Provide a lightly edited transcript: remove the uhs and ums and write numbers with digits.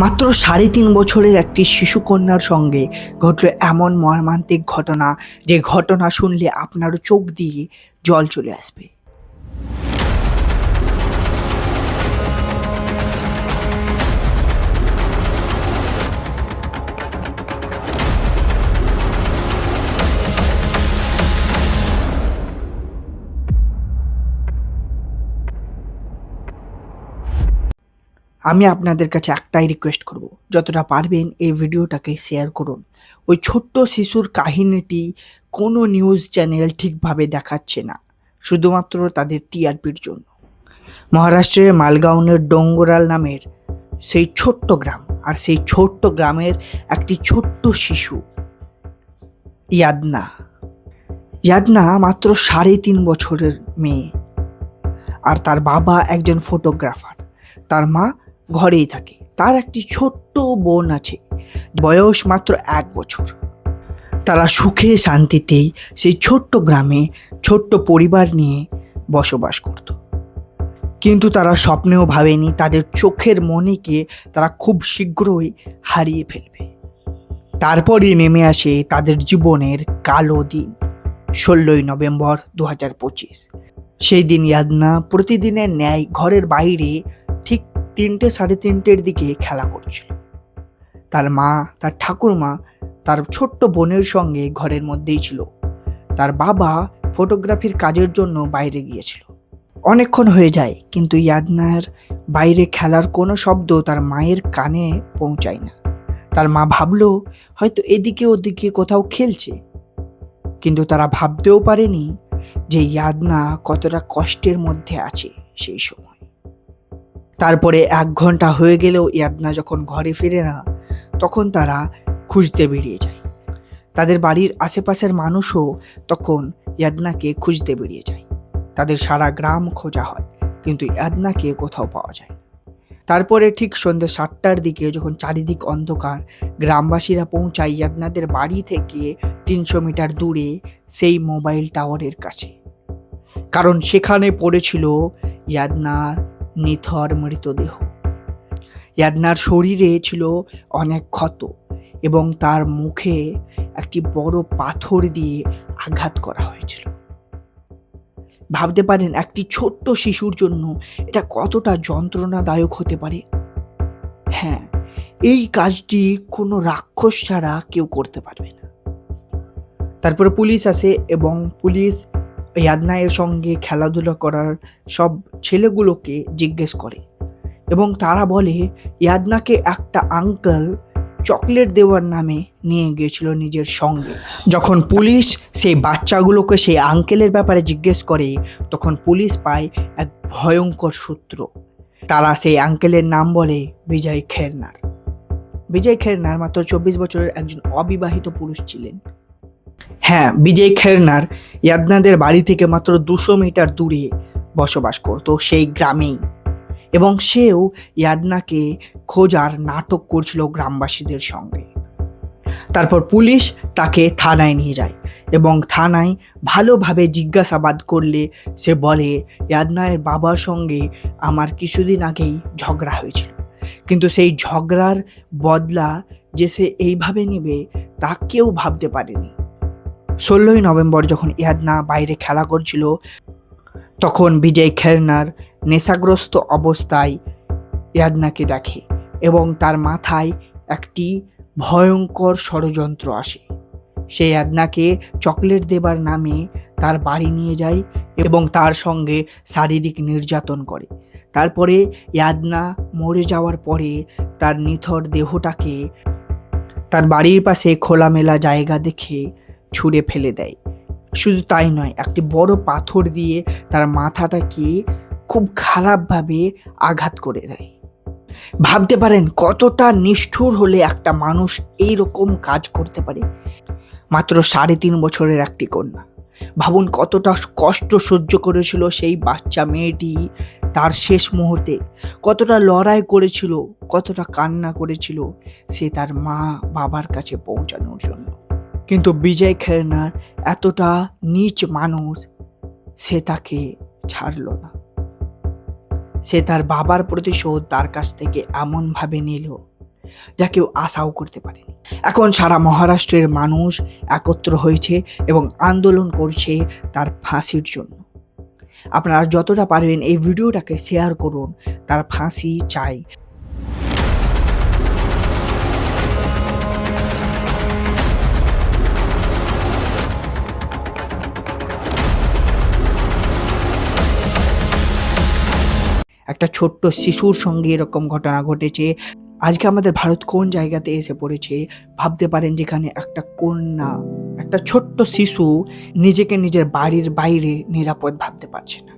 মাত্র ৩.৫ বছরের একটি শিশুকন্যার সঙ্গে ঘটল এমন মর্মান্তিক ঘটনা, যে ঘটনা শুনলে আপনারও চোখ দিয়ে জল চলে আসবে। আমি আপনাদের কাছে একটাই রিকোয়েস্ট করব, যতটা পারবেন এই ভিডিওটাকে শেয়ার করুন। ওই ছোট্ট শিশুর কাহিনীটি কোনো নিউজ চ্যানেল ঠিকভাবে দেখাচ্ছে না, শুধুমাত্র তাদের টিআরপির জন্য। মহারাষ্ট্রের মালগাঁওয়ের ডোঙ্গরাল নামের সেই ছোট্ট গ্রাম, আর সেই ছোট্ট গ্রামের একটি ছোট্ট শিশু ইয়াদনা। ইয়াদনা মাত্র ৩.৫ বছরের মেয়ে, আর তার বাবা একজন ফটোগ্রাফার। তার মা ঘরেই থাকে। তার একটি ছোট্ট বোন আছে, বয়স মাত্র ১ বছর। তারা সুখে শান্তিতেই সেই ছোট্ট গ্রামে ছোট্ট পরিবার নিয়ে বসবাস করত। কিন্তু তারা স্বপ্নেও ভাবেনি তাদের চোখের মনিকে তারা খুব শীঘ্রই হারিয়ে ফেলবে। তারপরই নেমে আসে তাদের জীবনের কালো দিন, ১৬ই নভেম্বর ২০২৫। সেই দিন ইয়াদনা প্রতিদিনের ন্যায় ঘরের বাইরে ঠিক ৩টে সাড়ে ৩টের দিকে খেলা করছিল। তার মা, তার ঠাকুরমা তার ছোট্ট বোনের সঙ্গে ঘরের মধ্যেই ছিল। তার বাবা ফটোগ্রাফির কাজের জন্য বাইরে গিয়েছিল। অনেকক্ষণ হয়ে যায়, কিন্তু ইয়াদনার বাইরে খেলার কোনো শব্দ তার মায়ের কানে পৌঁছায় না। তার মা ভাবলো হয়তো এদিকে ওদিকে কোথাও খেলছে, কিন্তু তারা ভাবতেও পারেনি যে ইয়াদনা কতটা কষ্টের মধ্যে আছে সেই সময়। তারপরে ১ ঘন্টা হয়ে গেলেও ইয়াদনা যখন ঘরে ফিরে না, তখন তারা খুঁজতে বেরিয়ে যায়। তাদের বাড়ির আশেপাশের মানুষও তখন ইয়াদনাকে খুঁজতে বেরিয়ে যায়। তাদের সারা গ্রাম খোঁজা হয়, কিন্তু ইয়াদনাকে কোথাও পাওয়া যায় না। তারপরে ঠিক সন্ধ্যে ৭টার দিকে যখন চারিদিক অন্ধকার, গ্রামবাসীরা পৌঁছায় ইয়াদনাদের বাড়ি থেকে ৩০০ মিটার দূরে সেই মোবাইল টাওয়ারের কাছে। কারণ সেখানে পড়েছিল ইয়াদনার নিথর মৃতদেহ। ইয়াদনার শরীরে ছিল অনেক ক্ষত, এবং তার মুখে একটি বড় পাথর দিয়ে আঘাত করা হয়েছিল। ভাবতে পারেন একটি ছোট্ট শিশুর জন্য এটা কতটা যন্ত্রণাদায়ক হতে পারে। হ্যাঁ, এই কাজটি কোনো রাক্ষস ছাড়া কেউ করতে পারবে না। তারপরে পুলিশ আসে, এবং পুলিশ ইয়াদনার সঙ্গে খেলাধুলা করার সব ছেলেগুলোকে জিজ্ঞেস করে, এবং তারা বলে ইয়াদনাকে একটা আঙ্কেল চকলেট দেওয়ার নামে নিয়ে গিয়েছিল নিজের সঙ্গে। যখন পুলিশ সেই বাচ্চাগুলোকে সেই আঙ্কেলের ব্যাপারে জিজ্ঞেস করে, তখন পুলিশ পায় এক ভয়ঙ্কর সূত্র। তারা সেই আঙ্কেলের নাম বলে বিজয় খেরনার। বিজয় খেরনার মাত্র ২৪ বছরের একজন অবিবাহিত পুরুষ ছিলেন। হ্যাঁ, বিজয় খেরনার ইয়াদনাদের বাড়ি থেকে মাত্র ২০০ মিটার দূরে বসবাস করত, সেই গ্রামেই। এবং সেও ইয়াদনাকে খোঁজার নাটক করছিল গ্রামবাসীদের সঙ্গে। তারপর পুলিশ তাকে থানায় নিয়ে যায়, এবং থানায় ভালোভাবে জিজ্ঞাসাবাদ করলে সে বলে, ইয়াদনার বাবার সঙ্গে আমার কিছুদিন আগেই ঝগড়া হয়েছিল, কিন্তু সেই ঝগড়ার বদলা যে সে এইভাবে নেবে তা কেউ ভাবতে পারেনি। ১৬ই নভেম্বর যখন ইয়াদনা বাইরে খেলা করছিল, তখন বিজয় খেরনার নেশাগ্রস্ত অবস্থায় ইয়াদনাকে দেখে, এবং তার মাথায় একটি ভয়ঙ্কর ষড়যন্ত্র আসে। সে ইয়াদনাকে চকলেট দেবার নামে তার বাড়ি নিয়ে যায়, এবং তার সঙ্গে শারীরিক নির্যাতন করে। তারপরে ইয়াদনা মরে যাওয়ার পরে তার নিথর দেহটাকে তার বাড়ির পাশে খোলামেলা জায়গা দেখে ছুঁড়ে ফেলে দেয়। শুধু তাই নয়, একটি বড় পাথর দিয়ে তার মাথাটাকে খুব খারাপভাবে আঘাত করে দেয়। ভাবতে পারেন কতটা নিষ্ঠুর হলে একটা মানুষ এই রকম কাজ করতে পারে। মাত্র ৩.৫ বছরের একটি কন্যা। ভাবুন কতটা কষ্ট সহ্য করেছিল সেই বাচ্চা মেয়েটি তার শেষ মুহূর্তে, কতটা লড়াই করেছিল, কতটা কান্না করেছিল সে তার মা বাবার কাছে পৌঁছানোর জন্য। কিন্তু বিজয় খেরনার এতটা নীচ মানুষ, সে তাকে ছাড়ল না। সে তার বাবার প্রতিশোধ তার কাছ থেকে এমনভাবে নিল যা কেউ আশাও করতে পারেনি। এখন সারা মহারাষ্ট্রের মানুষ একত্র হয়েছে এবং আন্দোলন করছে তার ফাঁসির জন্য। আপনারা যতটা পারবেন এই ভিডিওটাকে শেয়ার করুন, তার ফাঁসি চাই। একটা ছোট্ট শিশুর সঙ্গে এরকম ঘটনা ঘটেছে। আজকে আমাদের ভারত কোন জায়গাতে এসে পড়েছে ভাবতে পারেন, যেখানে একটা কন্যা, একটা ছোট্ট শিশু নিজেকে নিজের বাড়ির বাইরে নিরাপদ ভাবতে পারছে না।